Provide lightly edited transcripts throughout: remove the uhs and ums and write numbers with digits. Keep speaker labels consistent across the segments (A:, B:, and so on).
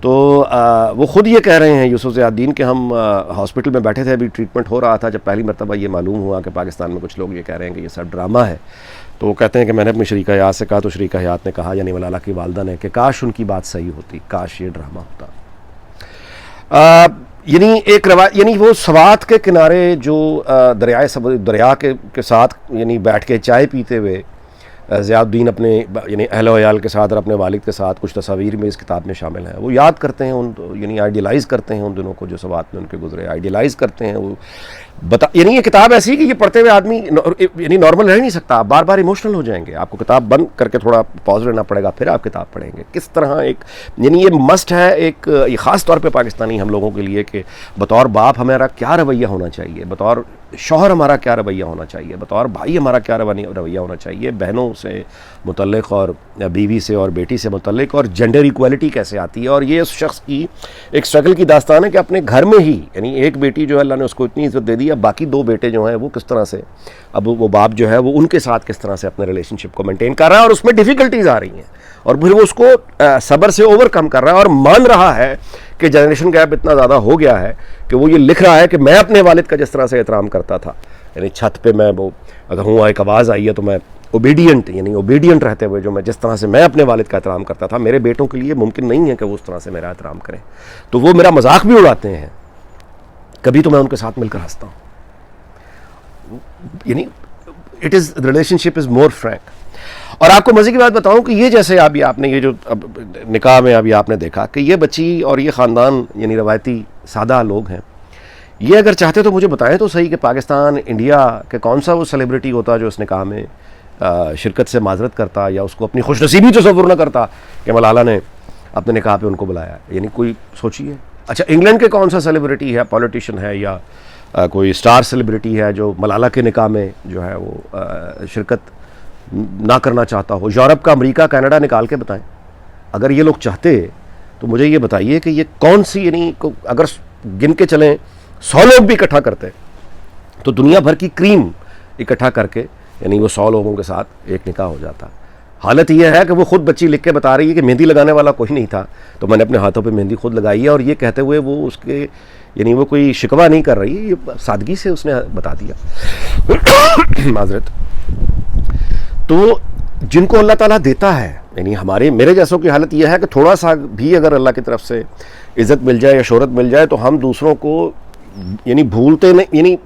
A: تو وہ خود یہ کہہ رہے ہیں یوسف ضیاء الدین کہ ہم ہاسپٹل میں بیٹھے تھے, ابھی ٹریٹمنٹ ہو رہا تھا, جب پہلی مرتبہ یہ معلوم ہوا کہ پاکستان میں کچھ لوگ یہ کہہ رہے ہیں کہ یہ سب ڈرامہ ہے, تو وہ کہتے ہیں کہ میں نے اپنی شریکہ حیات سے کہا, تو شریکہ حیات نے کہا, یعنی ملالہ کی والدہ نے, کہ کاش ان کی بات صحیح ہوتی, کاش یہ ڈرامہ ہوتا. یعنی ایک روایت, یعنی وہ سوات کے کنارے جو دریا کے ساتھ یعنی بیٹھ کے چائے پیتے ہوئے ضیاء الدین اپنے یعنی اہل و عیال کے ساتھ اور اپنے والد کے ساتھ کچھ تصاویر میں اس کتاب میں شامل ہیں, وہ یاد کرتے ہیں ان, یعنی آئیڈیلائز کرتے ہیں ان دنوں کو جو سوات میں ان کے گزرے, آئیڈیلائز کرتے ہیں وہ یعنی یہ کتاب ایسی ہے کہ یہ پڑھتے ہوئے آدمی یعنی نارمل رہ نہیں سکتا, آپ بار بار ایموشنل ہو جائیں گے, آپ کو کتاب بند کر کے تھوڑا پاز لینا پڑے گا, پھر آپ کتاب پڑھیں گے. کس طرح ایک یعنی یہ مسٹ ہے ایک, یہ خاص طور پہ پاکستانی ہم لوگوں کے لیے, کہ بطور باپ ہمارا کیا رویہ ہونا چاہیے, بطور شوہر ہمارا کیا رویہ ہونا چاہیے, بطور بھائی ہمارا کیا رویہ ہونا چاہیے, بہنوں سے متعلق اور بیوی سے اور بیٹی سے متعلق, اور جینڈر ایکویلٹی کیسے آتی ہے. اور یہ اس شخص کی ایک اسٹرگل کی داستان ہے کہ اپنے گھر میں ہی, یعنی ایک بیٹی جو ہے اللہ نے اس کو اتنی عزت دے دی, اب باقی دو بیٹے جو ہیں وہ کس طرح سے, اب وہ باپ جو ہے وہ ان کے ساتھ کس طرح سے اپنے ریلیشن شپ کو مینٹین کر رہا ہے, اور اس میں ڈیفیکلٹیز آ رہی ہیں, اور پھر وہ اس کو صبر سے اوور کم کر رہا ہے, اور مان رہا ہے کہ جنریشن گیپ اتنا زیادہ ہو گیا ہے کہ وہ یہ لکھ رہا ہے کہ میں اپنے والد کا جس طرح سے احترام کرتا تھا, یعنی چھت پہ میں وہ اگر ہوں ایک آواز آئی ہے تو میں اوبیڈینٹ رہتے ہوئے جو میں جس طرح سے میں اپنے والد کا احترام کرتا تھا, میرے بیٹوں کے لیے ممکن نہیں ہے کہ وہ اس طرح سے میرا احترام کریں. تو وہ میرا مذاق بھی اڑاتے ہیں, کبھی تو میں ان کے ساتھ مل کر ہنستا ہوں, یعنی ریلیشن شپ از مور فرینک. اور آپ کو مزے کی بات بتاؤں کہ یہ جیسے ابھی آپ نے یہ جو نکاح میں ابھی آپ نے دیکھا کہ یہ بچی اور یہ خاندان یعنی روایتی سادہ لوگ ہیں, یہ اگر چاہتے تو مجھے بتائیں تو صحیح کہ پاکستان انڈیا کے کون سا وہ سیلیبریٹی ہوتا جو اس نکاح میں شرکت سے معذرت کرتا, یا اس کو اپنی خوش نصیبی تصور نہ کرتا کہ ملالہ نے اپنے نکاح پہ ان کو بلایا. یعنی کوئی سوچیے, اچھا انگلینڈ کے کون سا سیلیبریٹی ہے, پولیٹیشین ہے, یا کوئی اسٹار سیلیبریٹی ہے جو ملالہ کے نکاح میں جو ہے وہ شرکت نہ کرنا چاہتا ہو. یورپ کا, امریکہ, کینیڈا نکال کے بتائیں. اگر یہ لوگ چاہتے تو مجھے یہ بتائیے کہ یہ کون سی, یعنی اگر گن کے چلیں 100 لوگ بھی اکٹھا کرتے تو دنیا بھر کی کریم اکٹھا کر کے یعنی وہ 100 لوگوں کے ساتھ ایک نکاح ہو جاتا. حالت یہ ہے کہ وہ خود بچی لکھ کے بتا رہی ہے کہ مہندی لگانے والا کوئی نہیں تھا, تو میں نے اپنے ہاتھوں پہ مہندی خود لگائی ہے, اور یہ کہتے ہوئے وہ اس کے یعنی وہ کوئی شکوہ نہیں کر رہی, یہ سادگی سے اس نے بتا دیا. معذرت. تو جن کو اللہ تعالیٰ دیتا ہے, یعنی میرے جیسوں کی حالت یہ ہے کہ تھوڑا سا بھی اگر اللہ کی طرف سے عزت مل جائے یا شہرت مل جائے تو ہم دوسروں کو یعنی بھولتے نہیں, یعنی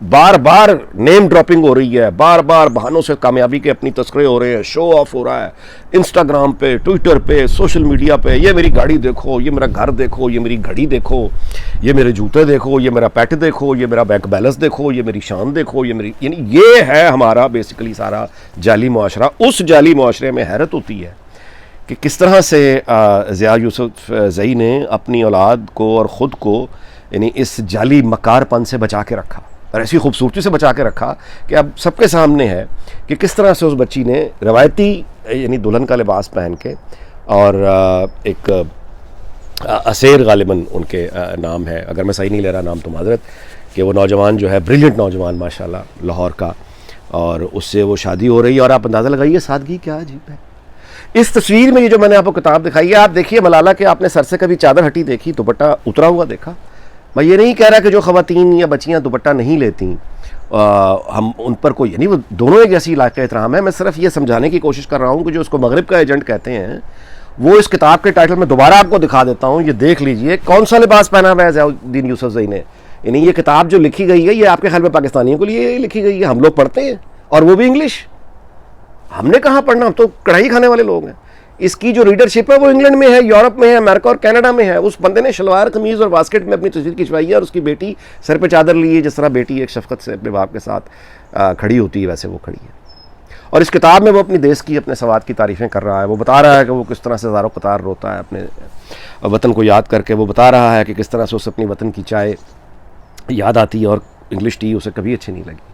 A: بار بار نیم ڈراپنگ ہو رہی ہے, بار بار بہانوں سے کامیابی کے اپنی تذکرے ہو رہے ہیں, شو آف ہو رہا ہے انسٹاگرام پہ, ٹویٹر پہ, سوشل میڈیا پہ. یہ میری گاڑی دیکھو, یہ میرا گھر دیکھو, یہ میری گھڑی دیکھو, یہ میرے جوتے دیکھو, یہ میرا پیٹ دیکھو, یہ میرا بینک بیلنس دیکھو, یہ میری شان دیکھو, یہ میری, یعنی یہ ہے ہمارا بیسیکلی سارا جعلی معاشرہ. اس جعلی معاشرے میں حیرت ہوتی ہے کہ کس طرح سے ضیاء یوسف زئی نے اپنی اولاد کو اور خود کو یعنی اس جعلی مکار پن سے بچا کے رکھا, اور ایسی خوبصورتی سے بچا کے رکھا کہ اب سب کے سامنے ہے کہ کس طرح سے اس بچی نے روایتی یعنی دلہن کا لباس پہن کے, اور ایک اسیر غالباً ان کے نام ہے, اگر میں صحیح نہیں لے رہا نام تو معذرت, کہ وہ نوجوان جو ہے بریلینٹ نوجوان ماشاءاللہ لاہور کا, اور اس سے وہ شادی ہو رہی ہے. اور آپ اندازہ لگائیے سادگی کیا عجیب ہے اس تصویر میں. یہ جو میں نے آپ کو کتاب دکھائی ہے, آپ دیکھیے ملالہ کے, آپ نے سر سے کبھی چادر ہٹی دیکھی, دوپٹہ اترا ہوا دیکھا؟ میں یہ نہیں کہہ رہا کہ جو خواتین یا بچیاں دوپٹہ نہیں لیتیں ہم ان پر کوئی, یعنی وہ دونوں ایک جیسی لائق احترام ہے. میں صرف یہ سمجھانے کی کوشش کر رہا ہوں کہ جو اس کو مغرب کا ایجنٹ کہتے ہیں, وہ اس کتاب کے ٹائٹل میں دوبارہ آپ کو دکھا دیتا ہوں, یہ دیکھ لیجئے کون سا لباس پہنا ہوا ہے ضیاء الدین یوسف زئی نے. یعنی یہ کتاب جو لکھی گئی ہے یہ آپ کے خیال میں پاکستانیوں کے لیے لکھی گئی ہے؟ ہم لوگ پڑھتے ہیں, اور وہ بھی انگلش. ہم نے کہاں پڑھنا, ہم تو کڑھائی کھانے والے لوگ ہیں. اس کی جو ریڈرشپ ہے وہ انگلینڈ میں ہے, یورپ میں ہے, امریکہ اور کینیڈا میں ہے. اس بندے نے شلوار قمیض اور واسکٹ میں اپنی تصویر کھنچوائی ہے, اور اس کی بیٹی سر پہ چادر لی ہے, جس طرح بیٹی ایک شفقت سے اپنے باپ کے ساتھ کھڑی ہوتی ہے ویسے وہ کھڑی ہے. اور اس کتاب میں وہ اپنی دیس کی, اپنے سوات کی تعریفیں کر رہا ہے. وہ بتا رہا ہے کہ وہ کس طرح سے زار و قطار روتا ہے اپنے وطن کو یاد کر کے. وہ بتا رہا ہے کہ کس طرح سے اسے اپنی وطن کی چائے یاد آتی ہے اور انگلش ٹی اسے کبھی اچھی نہیں لگی.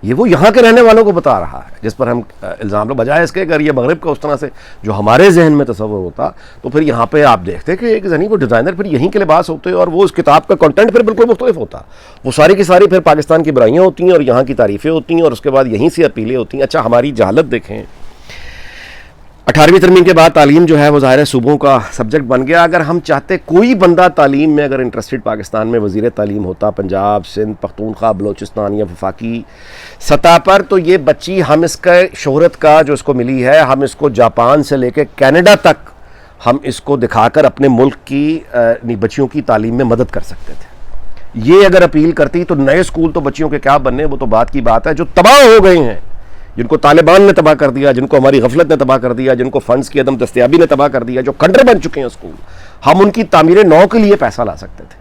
A: یہ وہ یہاں کے رہنے والوں کو بتا رہا ہے, جس پر ہم الزام لو بجائے اس کے اگر یہ مغرب کا اس طرح سے جو ہمارے ذہن میں تصور ہوتا تو پھر یہاں پہ آپ دیکھتے کہ ایک وہ ڈیزائنر پھر یہیں کے لباس ہوتے, اور وہ اس کتاب کا کنٹینٹ پھر بالکل مختلف ہوتا. وہ ساری کی ساری پھر پاکستان کی برائیاں ہوتی ہیں اور یہاں کی تعریفیں ہوتی ہیں, اور اس کے بعد یہیں سے اپیلیں ہوتی ہیں. اچھا ہماری جہالت دیکھیں, 18ویں ترمیم کے بعد تعلیم جو ہے وہ ظاہر صوبوں کا سبجیکٹ بن گیا. اگر ہم چاہتے کوئی بندہ تعلیم میں اگر انٹرسٹڈ پاکستان میں وزیر تعلیم ہوتا پنجاب سندھ پختونخوا بلوچستان یا وفاقی سطح پر, تو یہ بچی ہم اس کا شہرت کا جو اس کو ملی ہے, ہم اس کو جاپان سے لے کے کینیڈا تک ہم اس کو دکھا کر اپنے ملک کی بچیوں کی تعلیم میں مدد کر سکتے تھے. یہ اگر اپیل کرتی تو نئے اسکول تو بچیوں کے کیا بننے, وہ تو بات کی بات ہے. جو تباہ ہو گئے ہیں, جن کو طالبان نے تباہ کر دیا, جن کو ہماری غفلت نے تباہ کر دیا, جن کو فنڈز کی عدم دستیابی نے تباہ کر دیا, جو کھنڈر بن چکے ہیں اسکول, ہم ان کی تعمیر نو کے لیے پیسہ لا سکتے تھے.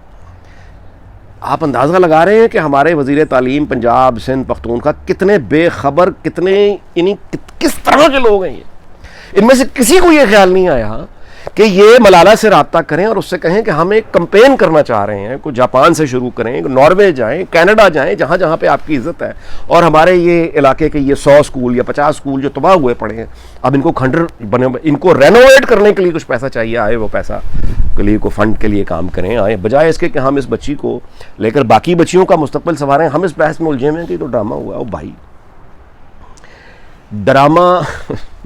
A: آپ اندازہ لگا رہے ہیں کہ ہمارے وزیر تعلیم پنجاب سندھ پختونخوا کتنے بے خبر, کتنے یعنی کس طرح کے لوگ ہیں یہ. ان میں سے کسی کو یہ خیال نہیں آیا کہ یہ ملالہ سے رابطہ کریں اور اس سے کہیں کہ ہم ایک کمپین کرنا چاہ رہے ہیں, کوئی جاپان سے شروع کریں, ناروے جائیں, کینیڈا جائیں, جہاں جہاں پہ آپ کی عزت ہے, اور ہمارے یہ علاقے کے یہ 100 اسکول یا 50 اسکول جو تباہ ہوئے پڑے ہیں, اب ان کو کھنڈر بنے, ان کو رینوویٹ کرنے کے لیے کچھ پیسہ چاہیے, آئے وہ پیسہ کے لیے کو فنڈ کے لیے کام کریں, آئے بجائے اس کے کہ ہم اس بچی کو لے کر باقی بچیوں کا مستقبل سنواریں. ہم اس بحث میں الجھے ہوئے ہیں کہ تو ڈرامہ ہوا ہے. او بھائی, ڈرامہ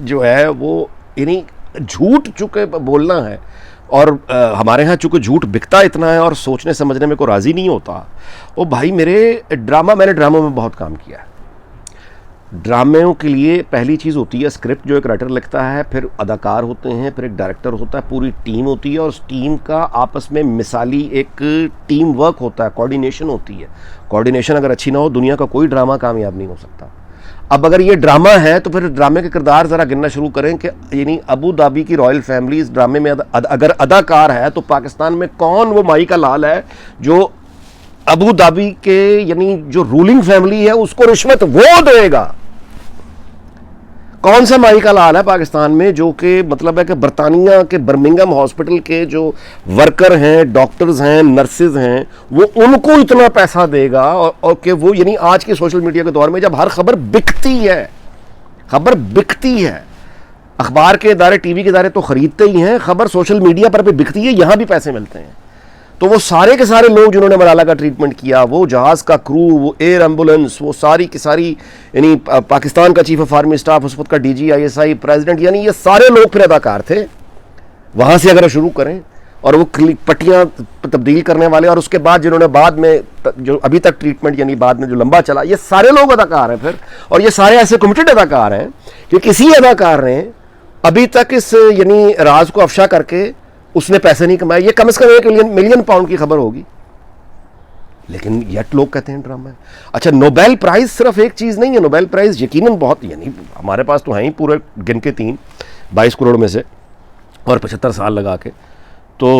A: جو ہے وہ یعنی جھوٹ چکے بولنا ہے, اور ہمارے ہاں چونکہ جھوٹ بکتا اتنا ہے اور سوچنے سمجھنے میں کوئی راضی نہیں ہوتا. او بھائی میرے ڈرامہ, میں نے ڈراموں میں بہت کام کیا ہے. ڈراموں کے لیے پہلی چیز ہوتی ہے اسکرپٹ جو ایک رائٹر لکھتا ہے, پھر اداکار ہوتے ہیں, پھر ایک ڈائریکٹر ہوتا ہے, پوری ٹیم ہوتی ہے, اور اس ٹیم کا آپس میں مثالی ایک ٹیم ورک ہوتا ہے, کوارڈینیشن ہوتی ہے. کوارڈینیشن اگر اچھی نہ ہو, دنیا کا کوئی ڈرامہ کامیاب نہیں ہو سکتا. اب اگر یہ ڈرامہ ہے تو پھر ڈرامے کے کردار ذرا گننا شروع کریں کہ یعنی ابو دھابی کی رائل فیملی اس ڈرامے میں اگر اداکار ہے, تو پاکستان میں کون وہ مائی کا لال ہے جو ابو دھابی کے یعنی جو رولنگ فیملی ہے اس کو رشوت وہ دے گا؟ کون سا مائی کا لال ہے پاکستان میں جو کہ مطلب ہے کہ برطانیہ کے برمنگم ہاسپٹل کے جو ورکر ہیں, ڈاکٹرز ہیں, نرسز ہیں, وہ ان کو اتنا پیسہ دے گا, اور کہ وہ یعنی آج کے سوشل میڈیا کے دور میں جب ہر خبر بکتی ہے, خبر بکتی ہے, اخبار کے ادارے ٹی وی کے ادارے تو خریدتے ہی ہیں, خبر سوشل میڈیا پر بھی بکتی ہے, یہاں بھی پیسے ملتے ہیں. تو وہ سارے کے سارے لوگ جنہوں نے ملالہ کا ٹریٹمنٹ کیا, وہ جہاز کا کرو, وہ ایئر ایمبولنس, وہ ساری کی ساری یعنی پاکستان کا چیف آف آرمی اسٹاف, اس وقت کا D G I S I, president, یعنی یہ سارے لوگ پھر اداکار تھے. وہاں سے اگر شروع کریں, اور وہ پٹیاں تبدیل کرنے والے, اور اس کے بعد جنہوں نے بعد میں جو ابھی تک ٹریٹمنٹ یعنی بعد میں جو لمبا چلا, یہ سارے لوگ اداکار ہیں پھر. اور یہ سارے ایسے کمیٹڈ اداکار ہیں کہ کسی اداکار نے ابھی تک اس یعنی راز کو افشا کر کے اس نے پیسے نہیں کمائے. یہ کم از کم 1 ملین پاؤنڈ کی خبر ہوگی, لیکن یٹ لوگ کہتے ہیں ڈرامہ ہے. اچھا, نوبیل پرائز صرف ایک چیز نہیں ہے. نوبیل پرائز یقیناً بہت, یعنی ہمارے پاس تو ہیں ہی پورے گن کے 22 کروڑ میں سے, اور 75 سال لگا کے تو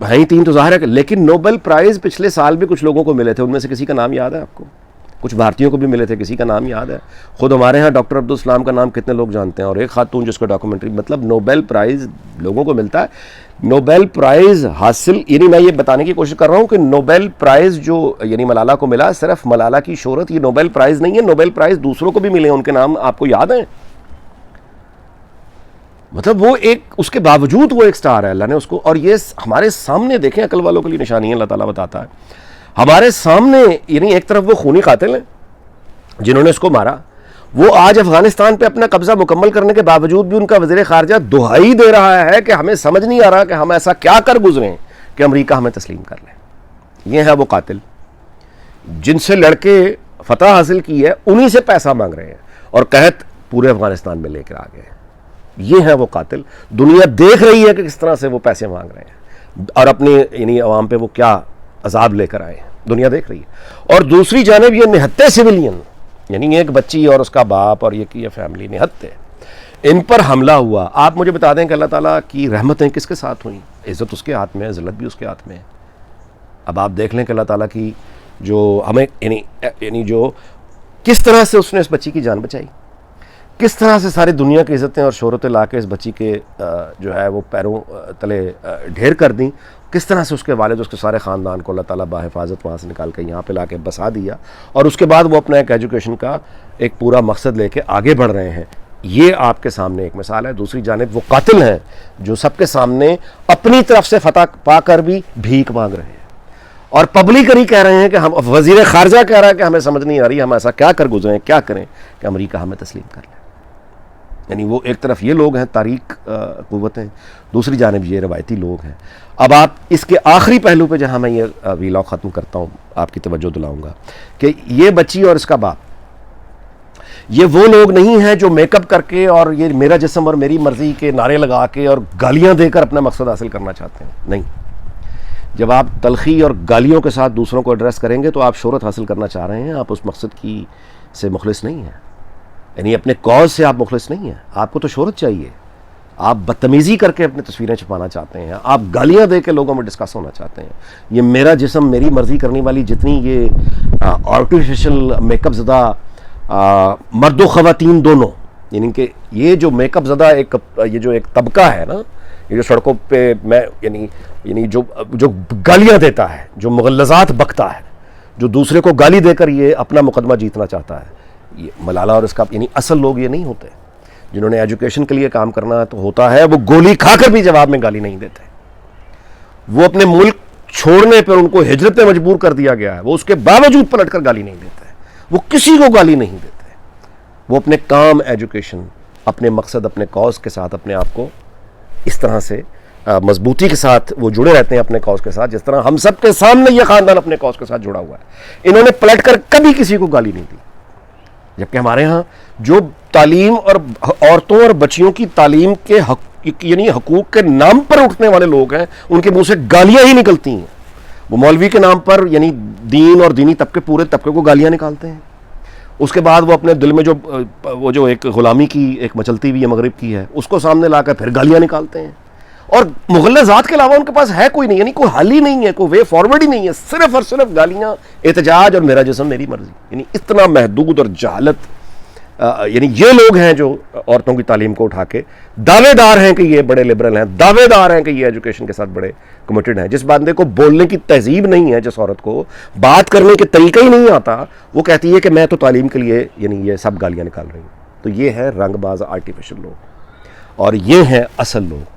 A: ہیں ہی 3 تو ظاہر ہے. لیکن نوبیل پرائز پچھلے سال بھی کچھ لوگوں کو ملے تھے, ان میں سے کسی کا نام یاد ہے آپ کو؟ کچھ بھارتیوں کو بھی ملے تھے, کسی کا نام یاد ہے؟ خود ہمارے ہاں ڈاکٹر عبدالسلام کا نام کتنے لوگ جانتے ہیں, اور ایک خاتون جس کو ڈاکومنٹری, مطلب نوبیل پرائز لوگوں کو ملتا ہے. نوبیل پرائز حاصل, یعنی میں یہ بتانے کی کوشش کر رہا ہوں کہ نوبیل پرائز جو یعنی ملالہ کو ملا, صرف ملالہ کی شہرت یہ نوبیل پرائز نہیں ہے. نوبیل پرائز دوسروں کو بھی ملے ہیں, ان کے نام آپ کو یاد ہیں؟ مطلب وہ ایک, اس کے باوجود وہ ایک سٹار ہے, اللہ نے اس کو. اور یہ ہمارے سامنے دیکھیں, عقل والوں کے لیے نشانی ہے, اللہ تعالیٰ بتاتا ہے ہمارے سامنے. یعنی ایک طرف وہ خونی قاتل ہیں جنہوں نے اس کو مارا, وہ آج افغانستان پہ اپنا قبضہ مکمل کرنے کے باوجود بھی ان کا وزیر خارجہ دہائی دے رہا ہے کہ ہمیں سمجھ نہیں آ رہا کہ ہم ایسا کیا کر گزریں کہ امریکہ ہمیں تسلیم کر لے. یہ ہے وہ قاتل جن سے لڑکے فتح حاصل کی ہے, انہی سے پیسہ مانگ رہے ہیں اور قحط پورے افغانستان میں لے کر آ گئے ہیں. یہ ہے وہ قاتل. دنیا دیکھ رہی ہے کہ کس طرح سے وہ پیسے مانگ رہے ہیں اور اپنی یعنی عوام پہ وہ کیا عذاب لے کر آئے ہیں, دنیا دیکھ رہی ہے. اور دوسری جانب یہ نہتے سویلین, یعنی ایک بچی اور اس کا باپ اور یہ کی فیملی نہتے, ان پر حملہ ہوا. آپ مجھے بتا دیں کہ اللہ تعالیٰ کی رحمتیں کس کے ساتھ ہوئیں؟ عزت اس کے ہاتھ میں ہے, ذلت بھی اس کے ہاتھ میں ہے. اب آپ دیکھ لیں کہ اللہ تعالیٰ کی جو ہمیں یعنی جو کس طرح سے اس نے اس بچی کی جان بچائی, کس طرح سے ساری دنیا کی عزتیں اور شہرتیں لا کے اس بچی کے جو ہے وہ پیروں تلے ڈھیر کر دیں, کس طرح سے اس کے والد اس کے سارے خاندان کو اللہ تعالیٰ باحفاظت وہاں سے نکال کے یہاں پہ لا کے بسا دیا, اور اس کے بعد وہ اپنا ایک ایجوکیشن کا ایک پورا مقصد لے کے آگے بڑھ رہے ہیں. یہ آپ کے سامنے ایک مثال ہے. دوسری جانب وہ قاتل ہیں جو سب کے سامنے اپنی طرف سے فتح پا کر بھی بھیک مانگ رہے ہیں, اور پبلکلی کہہ رہے ہیں کہ ہم, وزیر خارجہ کہہ رہا ہے کہ ہمیں سمجھ نہیں آ رہی ہم ایسا کیا کر گزریں, کیا کریں کہ امریکہ ہمیں تسلیم کر لے. یعنی وہ ایک طرف یہ لوگ ہیں تاریک قوتیں، دوسری جانب یہ روایتی لوگ ہیں. اب آپ اس کے آخری پہلو پہ جہاں میں یہ ویلاگ ختم کرتا ہوں آپ کی توجہ دلاؤں گا کہ یہ بچی اور اس کا باپ یہ وہ لوگ نہیں ہیں جو میک اپ کر کے اور یہ میرا جسم اور میری مرضی کے نعرے لگا کے اور گالیاں دے کر اپنا مقصد حاصل کرنا چاہتے ہیں. نہیں، جب آپ تلخی اور گالیوں کے ساتھ دوسروں کو ایڈریس کریں گے تو آپ شہرت حاصل کرنا چاہ رہے ہیں، آپ اس مقصد کی سے مخلص نہیں ہیں. یعنی اپنے کاز سے آپ مخلص نہیں ہیں. آپ کو تو شہرت چاہیے، آپ بدتمیزی کر کے اپنی تصویریں چھپانا چاہتے ہیں، آپ گالیاں دے کے لوگوں میں ڈسکس ہونا چاہتے ہیں. یہ میرا جسم میری مرضی کرنے والی جتنی یہ آرٹیفیشل میک اپ زدہ مرد و خواتین دونوں، یعنی کہ یہ جو میک اپ زدہ یہ جو ایک طبقہ ہے نا، یہ جو سڑکوں پہ میں یعنی جو گالیاں دیتا ہے، جو مغلظات بکتا ہے، جو دوسرے کو گالی دے کر یہ اپنا مقدمہ جیتنا چاہتا ہے، یہ ملالہ اور اس کا یعنی اصل لوگ یہ نہیں ہوتے. جنہوں نے ایجوکیشن کے لیے کام کرنا تو ہوتا ہے، وہ گولی کھا کر بھی جواب میں گالی نہیں دیتے. وہ اپنے ملک چھوڑنے پر ان کو ہجرت پہ مجبور کر دیا گیا ہے، وہ اس کے باوجود پلٹ کر گالی نہیں دیتے، وہ کسی کو گالی نہیں دیتے. وہ اپنے کام، ایجوکیشن، اپنے مقصد، اپنے کاز کے ساتھ اپنے آپ کو اس طرح سے مضبوطی کے ساتھ وہ جڑے رہتے ہیں اپنے کاز کے ساتھ، جس طرح ہم سب کے سامنے یہ خاندان اپنے کاز کے ساتھ جڑا ہوا ہے. انہوں نے پلٹ کر کبھی کسی کو گالی نہیں دی. جبکہ ہمارے ہاں جو تعلیم اور عورتوں اور بچیوں کی تعلیم کے یعنی حقوق کے نام پر اٹھنے والے لوگ ہیں، ان کے منہ سے گالیاں ہی نکلتی ہیں. وہ مولوی کے نام پر یعنی دین اور دینی طبقے پورے طبقے کو گالیاں نکالتے ہیں. اس کے بعد وہ اپنے دل میں جو ایک غلامی کی ایک مچلتی ہوئی مغرب کی ہے، اس کو سامنے لا کر پھر گالیاں نکالتے ہیں. اور مغلظات کے علاوہ ان کے پاس ہے کوئی نہیں، یعنی کوئی حل ہی نہیں ہے، کوئی وے فارورڈ ہی نہیں ہے، صرف اور صرف گالیاں، احتجاج اور میرا جسم میری مرضی. یعنی اتنا محدود اور جہالت، یعنی یہ لوگ ہیں جو عورتوں کی تعلیم کو اٹھا کے دعوے دار ہیں کہ یہ بڑے لبرل ہیں، دعوے دار ہیں کہ یہ ایجوکیشن کے ساتھ بڑے کمیٹڈ ہیں. جس بندے کو بولنے کی تہذیب نہیں ہے، جس عورت کو بات کرنے کے طریقہ ہی نہیں آتا، وہ کہتی ہے کہ میں تو تعلیم کے لیے یعنی یہ سب گالیاں نکال رہی ہوں. تو یہ ہے رنگ باز آرٹیفیشل لوگ، اور یہ ہیں اصل لوگ.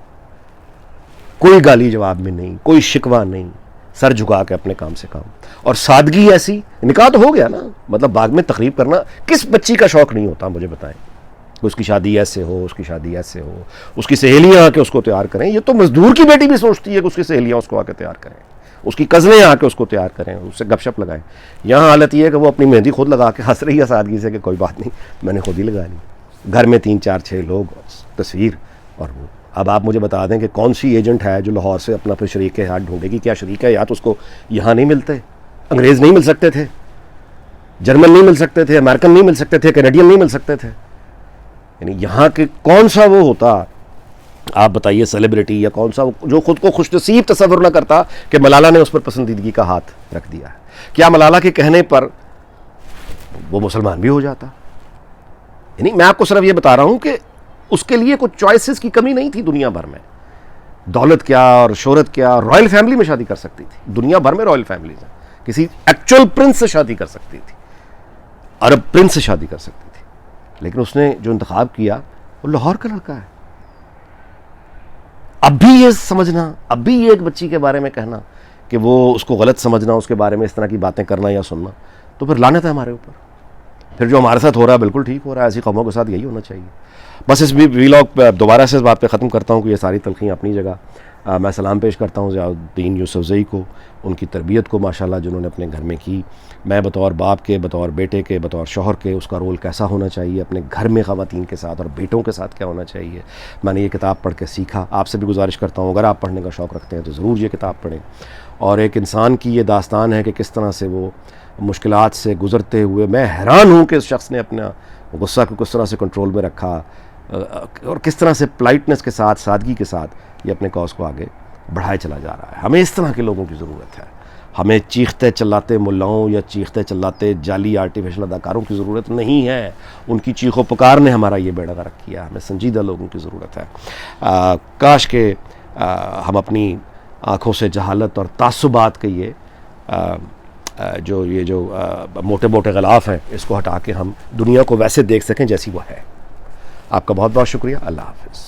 A: کوئی گالی جواب میں نہیں، کوئی شکوہ نہیں، سر جھکا کے اپنے کام سے کام. اور سادگی ایسی، نکاح تو ہو گیا نا، مطلب بعد میں تقریب کرنا کس بچی کا شوق نہیں ہوتا مجھے بتائیں. اس کی شادی ایسے ہو، اس کی شادی ایسے ہو، اس کی سہیلیاں آ کے اس کو تیار کریں. یہ تو مزدور کی بیٹی بھی سوچتی ہے کہ اس کی سہیلیاں اس کو آ کے تیار کریں، اس کی کزنیں آ کے اس کو تیار کریں، اس سے گپ شپ لگائیں. یہاں حالت یہ ہے کہ وہ اپنی مہندی خود لگا کے ہنس رہی ہے سادگی سے کہ کوئی بات نہیں، میں نے خود ہی لگا لی. گھر میں 3 4 6 لوگ، تصویر اور وہ. اب آپ مجھے بتا دیں کہ کون سی ایجنٹ ہے جو لاہور سے اپنا پھر شریک حیات ڈھونڈے گی؟ کیا شریک حیات اس کو یہاں نہیں ملتے؟ انگریز نہیں مل سکتے تھے، جرمن نہیں مل سکتے تھے، امریکن نہیں مل سکتے تھے، کینیڈین نہیں مل سکتے تھے؟ یعنی یہاں کے کون سا وہ ہوتا آپ بتائیے سیلیبریٹی، یا کون سا جو خود کو خوش نصیب تصور نہ کرتا کہ ملالہ نے اس پر پسندیدگی کا ہاتھ رکھ دیا ہے؟ کیا ملالہ کے کہنے پر وہ مسلمان بھی ہو جاتا؟ یعنی میں آپ کو صرف یہ بتا رہا ہوں کہ اس کے لیے کوئی چوائسز کی کمی نہیں تھی دنیا بھر میں. دولت کیا اور شہرت کیا، رائل فیملی میں شادی کر سکتی تھی. دنیا بھر میں رائل فیملیز ہیں، کسی ایکچوئل پرنس سے شادی کر سکتی تھی، عرب پرنس سے شادی کر سکتی تھی. لیکن اس نے جو انتخاب کیا وہ لاہور کا لڑکا ہے. اب بھی یہ سمجھنا، اب بھی یہ ایک بچی کے بارے میں کہنا کہ وہ اس کو غلط سمجھنا، اس کے بارے میں اس طرح کی باتیں کرنا یا سننا، تو پھر لعنت ہے ہمارے اوپر. پھر جو ہمارے ساتھ ہو رہا ہے بالکل ٹھیک ہو رہا ہے. ایسی قوموں کے ساتھ یہی ہونا چاہیے. بس اس ویلاگ دوبارہ سے اس بات پہ ختم کرتا ہوں کہ یہ ساری تلخیاں اپنی جگہ. میں سلام پیش کرتا ہوں ضیاء الدین یوسفزئی کو، ان کی تربیت کو ماشاءاللہ جنہوں نے اپنے گھر میں کی. میں بطور باپ کے، بطور بیٹے کے، بطور شوہر کے اس کا رول کیسا ہونا چاہیے، اپنے گھر میں خواتین کے ساتھ اور بیٹوں کے ساتھ کیا ہونا چاہیے، میں نے یہ کتاب پڑھ کے سیکھا. آپ سے بھی گزارش کرتا ہوں اگر آپ پڑھنے کا شوق رکھتے ہیں تو ضرور یہ کتاب پڑھیں. اور ایک انسان کی یہ داستان ہے کہ کس طرح سے وہ مشکلات سے گزرتے ہوئے، میں حیران ہوں کہ اس شخص نے اپنا غصہ کو کس طرح سے کنٹرول میں رکھا اور کس طرح سے پلائٹنس کے ساتھ، سادگی کے ساتھ یہ اپنے کاز کو آگے بڑھائے چلا جا رہا ہے. ہمیں اس طرح کے لوگوں کی ضرورت ہے. ہمیں چیختے چلاتے ملاؤں یا چیختے چلاتے جعلی آرٹیفیشل اداکاروں کی ضرورت نہیں ہے. ان کی چیخ و پکار نے ہمارا یہ بیڑا غرق کیا. ہمیں سنجیدہ لوگوں کی ضرورت ہے. کاش کہ ہم اپنی آنکھوں سے جہالت اور تعصبات کے جو موٹے موٹے غلاف ہیں اس کو ہٹا کے ہم دنیا کو ویسے دیکھ سکیں جیسی وہ ہے. آپ کا بہت بہت شکریہ. اللہ حافظ.